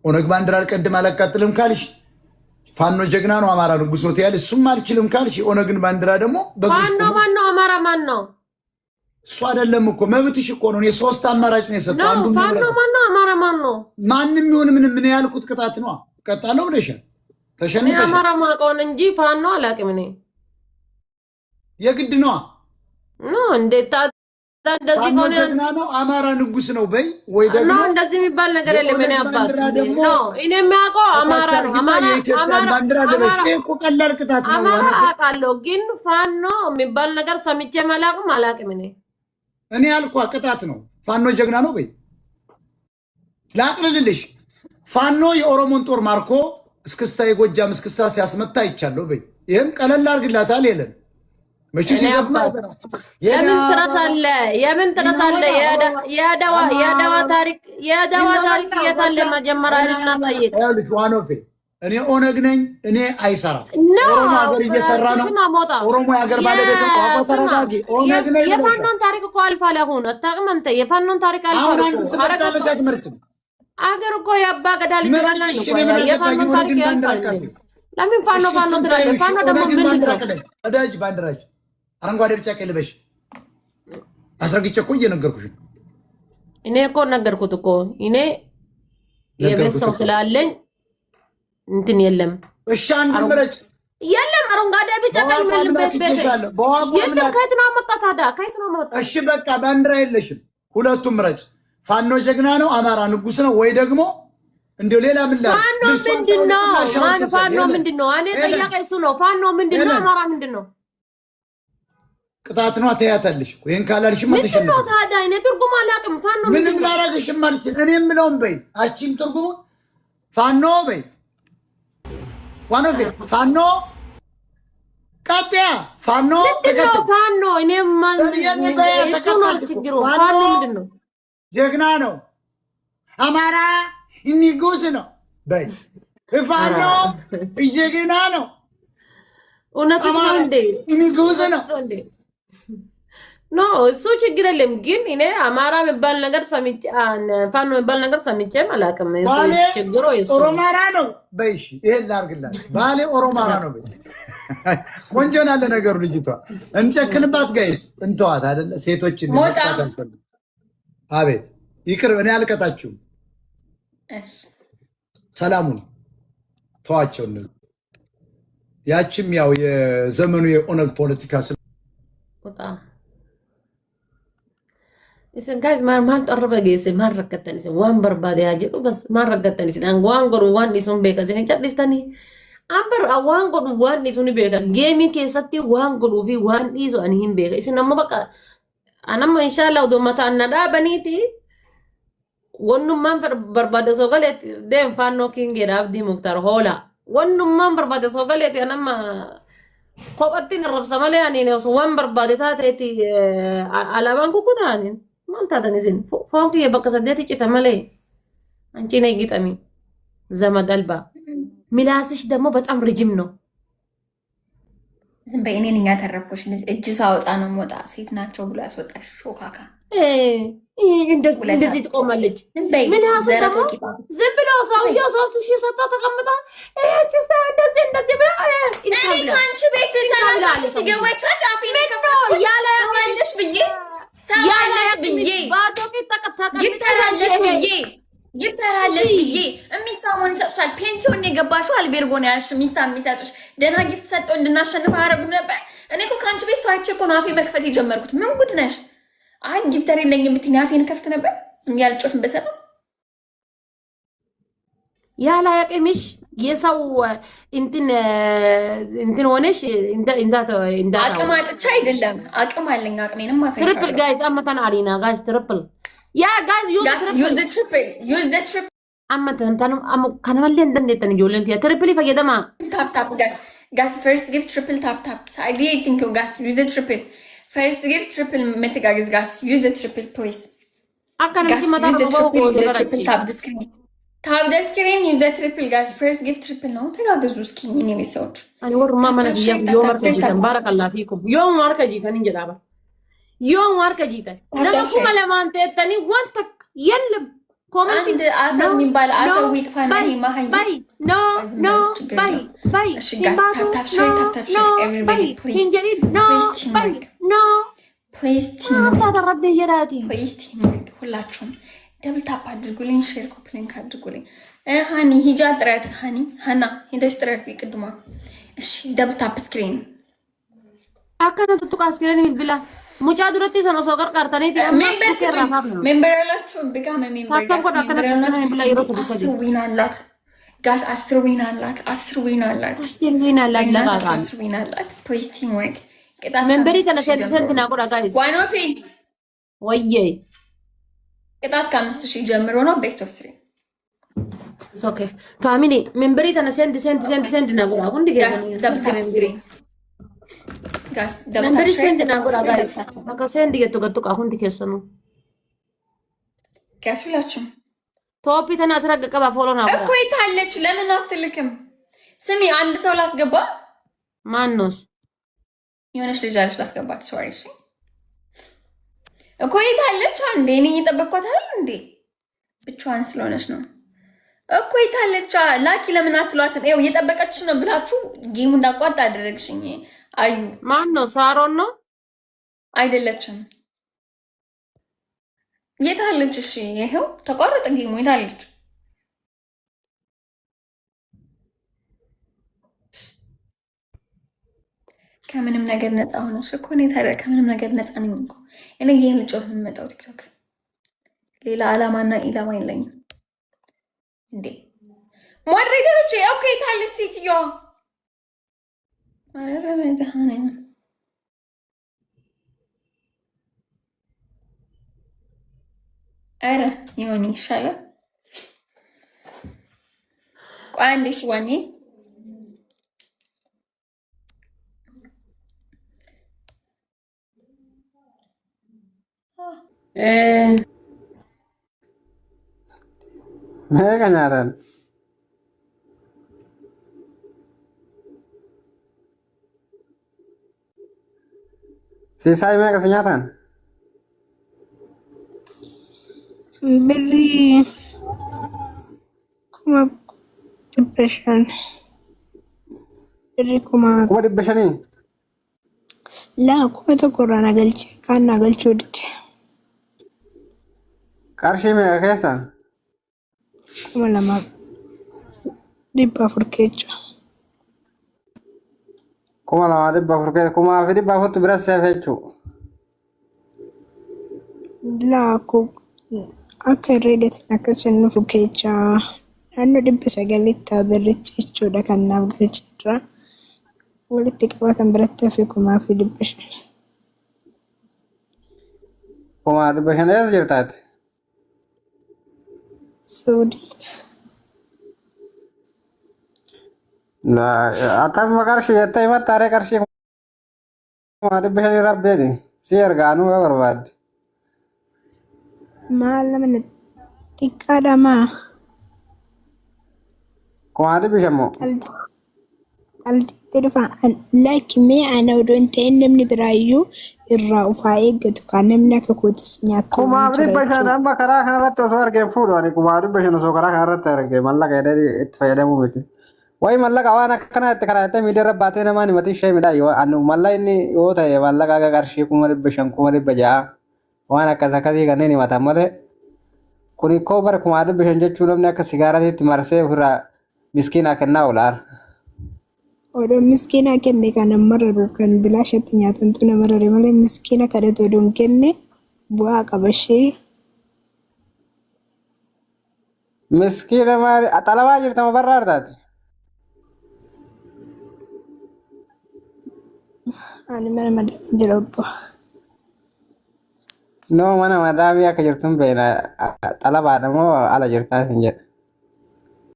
ኦነግ ባንዲራ አልቀድም አላቃጥልም ካልሽ ፋኖ ጀግና ነው አማራ ንጉስ ነው ትያለሽ። እሱም አልችልም ካልሽ ኦነግን ባንዲራ ደግሞ ፋኖ ማን ነው አማራ ማን ነው? እሱ አይደለም እኮ መብትሽ እኮ ነው። እኔ ሶስት አማራጭ ነው የሰጠው። አንዱ ፋኖ ማን ነው አማራ ማን ነው? ማንንም ይሁን ምን ያልኩት ቅጣት ነው። ቀጣለው ብለሻል። ተሸንፈሽ አማራ ማቆን እንጂ ፋኖ አላቅም እኔ የግድ ነው ነው እንዴት እንደዚህ ሆነ ነው አማራ ንጉስ ነው በይ ወይ ደግሞ ነው እንደዚህ የሚባል ነገር የለም። እኔ አባት ነው እኔ የሚያውቀው አማራ ነው። ባንዲራ ደበሽ እኮ ቀላል ቅጣት ነው። አማራ አውቃለሁ ግን ፋኖ የሚባል ነገር ሰምቼ አላቅም እኔ ያልኳ ቅጣት ነው። ፋኖ ጀግና ነው በይ ላቅልልሽ። ፋኖ የኦሮሞን ጦር ማርኮ እስክስታ የጎጃም እስክስታ ሲያስመታ ይቻለው በይ ይሄም ቀለል አድርግላታል የለን መቼ ሲዘፍና የምን ትረሳለ የአድዋ ታሪክ የታለ መጀመሪያ ልናሳየት ያሉት ዋኖፌ እኔ ኦነግ ነኝ እኔ አይሰራም ኦሮሞ ሀገር እየሰራ ነው ኦሮሞ ሀገር ባለቤት ነው አቆተረጋጊ ኦነግ ነኝ የፋኖን ታሪክ እኮ አልፋለ አሁን አታውቅም አንተ የፋኖን ታሪክ አልፋለ አገር እኮ ያባ ገዳል ይችላል የፋኖን ታሪክ ያልፋለ ለምን ፋኖ ትላለህ? ፋኖ ደግሞ ምንድነው አዳጅ ባንዲራጅ አረንጓዴ ብቻ ቀይ ልበሽ አስረግጬ እኮ እየነገርኩሽ እኔ እኮ ነገርኩት እኮ እኔ የቤት ሰው ስላለኝ እንትን የለም። እሺ አንድ ምረጭ የለም አረንጓዴ ብቻ ቀይ ምንም ቤት የለም። ከየት ነው አመጣ ታዲያ? ከየት ነው አመጣ? እሺ በቃ ባንዲራ የለሽም። ሁለቱም ምረጭ። ፋኖ ጀግና ነው አማራ ንጉስ ነው ወይ ደግሞ እንደው ሌላ ምን ላይ ፋኖ ምንድነው? ፋኖ ምንድነው? እኔ ጠያቄ እሱ ነው። ፋኖ ምንድነው? አማራ ምንድነው? ቅጣት ነው ታያታለሽ። ወይን ካላልሽ ማተሽ ነው ታዲያ እኔ ትርጉም አላውቅም። ፋኖ ምንም ላረግሽ ማለት እኔ የምለውም በይ አቺም ትርጉሙ ፋኖ በይ ዋኖ በይ ፋኖ ቀጥያ ፋኖ ፋኖ እኔ እሱ ነው ችግሩ። ፋኖ ምንድነው? ጀግና ነው አማራ ንጉስ ነው በይ ፋኖ ጀግና ነው እውነት ነው እንዴ? ንጉስ ነው ኖ እሱ ችግር የለም። ግን እኔ አማራ የሚባል ነገር ሰምቼ ፋኖ የሚባል ነገር ሰምቼ አላውቅም። ችግሩ እሱ ኦሮማራ ነው በይሽ ይሄን ላርግላት ባሌ ኦሮማራ ነው በይ ቆንጆ ናለ ነገሩ ልጅቷ እንጨክንባት ጋይስ እንተዋት አይደለ ሴቶችን አቤት ይቅር እኔ አልቀጣችሁም። ሰላሙን ተዋቸው ነው ያቺም ያው የዘመኑ የኦነግ ፖለቲካ ወጣ Isin guys maal torba geesse maal rakkatan isin waan barbaade haa jedhu bas maal rakkatan isin waan godhu waan isin beeka isin cadhiftanii ambar waan godhu waan isin beeka geemii keessatti waan godhuu fi waan dhiisu ani hin beeka isin amma bakka anamma inshallah odoo mataan na dhaabaniiti wannummaan barbaade soo galeetti deem faannoo kingeedha abdii muktaar hoola wannummaan barbaade soo galeetti anamma kophatti nirrabsa malee ani waan barbaade taateeti alaabaan kukkutaanin ማልታደን እዚን ፎንክ የበቀሰደት ጭተ መለ አንቺ ነይ ግጠሚ ዘመድ አልባ ሚላስሽ ደግሞ በጣም ረጅም ነው። ዝም በይ እኔን ያተረፍኩሽ እጅ ሳወጣ ነው ሞጣ ሴት ናቸው ብሎ ያስወጣሽ ሾካካ እንደዚህ ትቆማለች። ሚላስ ደግሞ ዝም ብሎ ሰውዬው 3000 ሰጣ ተቀምጣ እቺስ እንደዚህ ብላ እኔ ካንቺ ቤት ሰላም ሲገባች አዳፊ ነው ያለ ያለሽ ብዬ ያለሽ ብዬ ይተራለሽ ብዬ የሚሳሙን ሰጥሻል። ፔንሲዮን የገባሽው አልቤርጎ ነው ያልሽው። የሚሰጡሽ ደህና ጊፍት ሰጠው እንድናሸንፍ አረጉ ነበር። እኔ እኮ ከአንቺ ቤት ሰዋቼ እኮ ነው አፌ መክፈት የጀመርኩት። ምን ጉድ ነሽ? አይ ጊፍተር የለኝም ብትይኝ አፌን ከፍት ነበር። ዝም ያልጮትን በሰጠው ያላ ያቀምሽ የሰው እንትን ሆነሽ እንዳ አቅም አጥቻ አይደለም አቅም አለኝ። አቅሜንም ማሳይሻለሁ። ትሪፕል ጋይስ አመታን አሪና ጋይስ ትሪፕል ያ ጋይስ ዩዝ ዘ ትሪፕል አመታን ታኑ ከነመለ እንደነተን ጆለንት ያ ትሪፕል ይፈየደማ ታፕ ጋይስ ፈርስት ጊፍት ትሪፕል ታፕ አይ ቲንክ ጋይስ ዩዝ ዘ ትሪፕል ፈርስት ጊፍት ትሪፕል መተጋገዝ ጋይስ ዩዝ ዘ ትሪፕል ፕሊዝ አካነቲ ማታ ትሪፕል ታፕ ዲስክ ታብ ደ ስክሪን ዩዝ ዘ ትሪፕል ጋይስ ፈርስት ጊፍት ትሪፕል ነው። ተጋገዙ እስኪ እኔ ቤተሰቦች አኒ ወር ማማና ዮማር ከጂተን ባረከላ ፊኩም ዮማር ከጂተን እንጀዳባ ዮማር ከጂተን ለማኩ ማለማንተ ተኒ ወንተ የለም ኮሜንት አንድ አሰብ የሚባል አሰብ ይጥፋና ይሄ ማህይ ኖ ባይ እሺ ጋስ ታፕ ሾይ ኤቨሪባዲ ፕሊዝ ፕሊዝ ቲምወርክ ሁላችሁም ደብል ታፕ አድርጉልኝ፣ ሼር ኮፕሊንግ አድርጉልኝ። ሃኒ ሂጃ ጥረት ሃና ሄደሽ ጥረት ቢቅድማ እሺ ደብል ታፕ ስክሪን አከነ ተጥቃ ስክሪን ይብላ ሙጫ ድረቲ ሰኖ ሶቀር ቀርተኔ ሜምበር አላችሁ ቢካም ሜምበር ዊን አላት ጋስ 10 ዊን አላት 10 ዊን አላት ፕሊዝ ቲም ወርክ ሜምበሪ ተነሰንተና ቆዳ ጋይስ ዋን ኦፍ ወዬ ቅጣት ከ5000 ጀምሮ ነው ቤስት ኦፍ 3 ኦኬ ፋሚሊ ሜምበሪ ተነሰንት ና ቆዳ ሁንዲ ጋስ ደብል ታፕ ስክሪን ጋስ ደብል ታፕ ሜምበሪ ሰንድ ና ቆዳ ጋይስ አካ ሰንድ ገቱ ሁንዲ ከሰኑ ጋስ ሁላችሁም ቶፒ ተናስረግ ቀባ ፎሎ ና ቆዳ እኮ ይታለች ለምን አትልክም? ስሚ አንድ ሰው ላስገባ ማንኖስ የሆነች ልጅ አለች ላስገባት ሶሪ እሺ እኮ ይታለች አንዴ እኔ እየጠበቅኳት አይደል እንዴ ብቻዋን ስለሆነች ነው እኮ ይታለች ላኪ ለምን አትሏትም? ይኸው እየጠበቀችሽ ነው ብላችሁ ጌሙ እንዳቋርጥ አደረግሽኝ። አዩ ማን ነው? ሳሮን ነው አይደለችም? የታለች? እሺ ይሄው ተቋረጠ ጌሙ። የታለች? ከምንም ነገር ነፃ ሆነሽ እኮ ነው። ታዲያ ከምንም ነገር ነፃ ነኝ እኮ እኔ። ይሄን ልጮህ የምመጣው ቲክቶክ ሌላ አላማና ኢላማ የለኝም እንዴ። ሞዴሬተሮች ኦኬ ታለች ሴትዮዋ? ኧረ በመድኃኒዓለም ኧረ ይሁን ይሻላል። ቆይ አንዴ እሺ ዋኔ Mereka nyaran. Sisai mereka senyatan. Beri kuma depression. Beri kuma depression ni? La kuma tu korana galchi kan galchi udit. Karshi mereka kesa. Kuma lama dibba furkecha. Kuma lama dibba furkecha. Kuma afi dibba fotu beras sefechu. La aku redet nakasenu furkecha. Anu dibba sagalita berichichu da kan nav galchira. Walitti qabatan biratta fi kuma afi dibba shan. Kuma dibba shan es jirtat. Saudi. Nah, atam makarshi yatta imat tare karshi. Kuma dibba shan irabbe ni. Siar ganu ya berbad. Malam ni tikada ma. Kuma dibba shan mo. Aldi telefon like me ana udon teenemni birayu irra ufaaye gatu kanemna ka kotis nyaatu. Kuma dibba shan amma kara kana ratto so arge fudu ani kuma dibba shan so kara kana ratto arge malla ka edari it faydamu miti. Wai malla kawana kana itti karate midira baate namani mati shay midai yo anu malla inni yo tae malla kaga karshi kuma dibba shan kuma dibba ja wana kaza kazi ganeni mata male kuni ko bar kuma dibba shan jechu namni akka sigarati marse hura miskina kenna ular. Odo miskina kenne kana mararu kan bilashati nyaatan tu namarare male miskina kada to don kenne bu'a qabashe miskina mari atalaba jirta mabarrar tati. ani mana madam jirabba. No mana madami akka jirtum beena talaba adamo ala jirta sinjet.